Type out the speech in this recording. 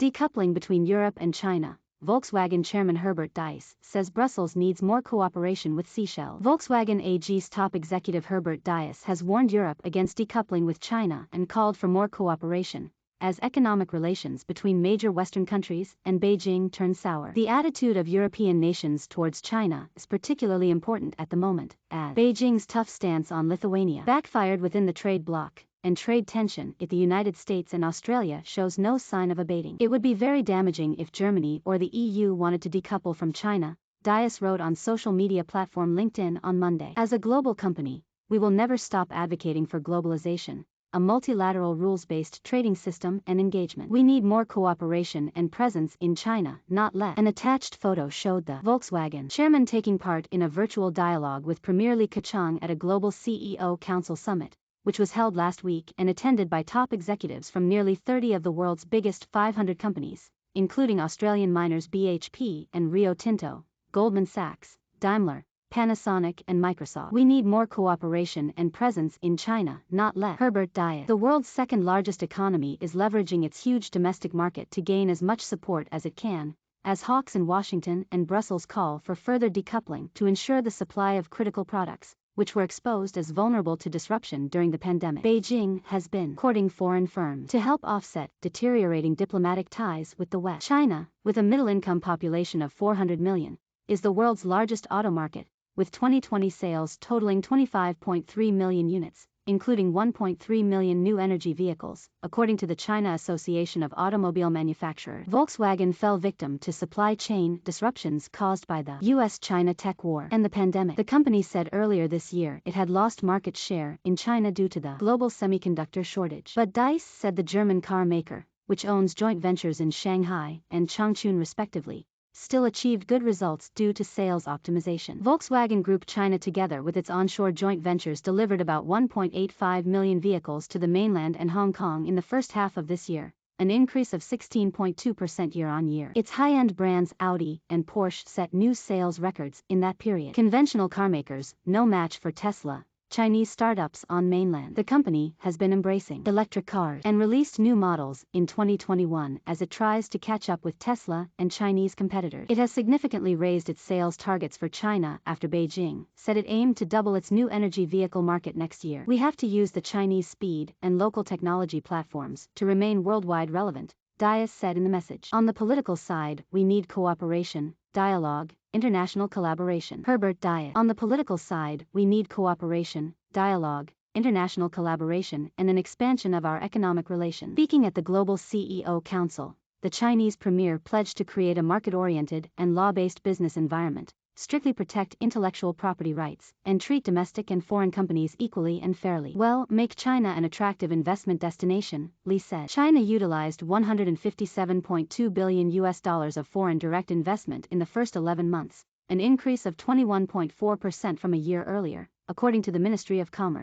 Decoupling between Europe and China. Volkswagen Chairman Herbert Deiss says Brussels needs more cooperation with Seychelles. Volkswagen AG's top executive Herbert Diess has warned Europe against decoupling with China and called for more cooperation, as economic relations between major Western countries and Beijing turn sour. The attitude of European nations towards China is particularly important at the moment, as Beijing's tough stance on Lithuania backfired within the trade bloc, and trade tension with the United States and Australia shows no sign of abating. It would be very damaging if Germany or the EU wanted to decouple from China, Diess wrote on social media platform LinkedIn on Monday. As a global company, we will never stop advocating for globalization, a multilateral rules-based trading system and engagement. We need more cooperation and presence in China, not less. An attached photo showed the Volkswagen chairman taking part in a virtual dialogue with Premier Li Keqiang at a global CEO Council summit, which was held last week and attended by top executives from nearly 30 of the world's biggest 500 companies, including Australian miners BHP and Rio Tinto, Goldman Sachs, Daimler, Panasonic and Microsoft. We need more cooperation and presence in China, not less. Herbert Diess. The world's second largest economy is leveraging its huge domestic market to gain as much support as it can, as hawks in Washington and Brussels call for further decoupling to ensure the supply of critical products, which were exposed as vulnerable to disruption during the pandemic. Beijing has been courting foreign firms to help offset deteriorating diplomatic ties with the West. China, with a middle-income population of 400 million, is the world's largest auto market, with 2020 sales totaling 25.3 million units, including 1.3 million new energy vehicles, according to the China Association of Automobile Manufacturers. Volkswagen fell victim to supply chain disruptions caused by the US-China tech war and the pandemic. The company said earlier this year it had lost market share in China due to the global semiconductor shortage. But Deiss said the German car maker, which owns joint ventures in Shanghai and Changchun respectively, still achieved good results due to sales optimization. Volkswagen Group China, together with its onshore joint ventures, delivered about 1.85 million vehicles to the mainland and Hong Kong in the first half of this year, an increase of 16.2% year-on-year. Its high-end brands Audi and Porsche set new sales records in that period. Conventional carmakers, no match for Tesla, Chinese startups on mainland. The company has been embracing electric cars and released new models in 2021 as it tries to catch up with Tesla and Chinese competitors. It has significantly raised its sales targets for China after Beijing said it aimed to double its new energy vehicle market next year. We have to use the Chinese speed and local technology platforms to remain worldwide relevant, Diess said in the message. On the political side, we need cooperation, dialogue, international collaboration. Herbert Diess. On the political side, we need cooperation, dialogue, international collaboration, and an expansion of our economic relations. Speaking at the Global CEO Council, the Chinese premier pledged to create a market-oriented and law-based business environment, strictly protect intellectual property rights, and treat domestic and foreign companies equally and fairly. Well, make China an attractive investment destination, Li said. China utilized $157.2 billion of foreign direct investment in the first 11 months, an increase of 21.4% from a year earlier, according to the Ministry of Commerce.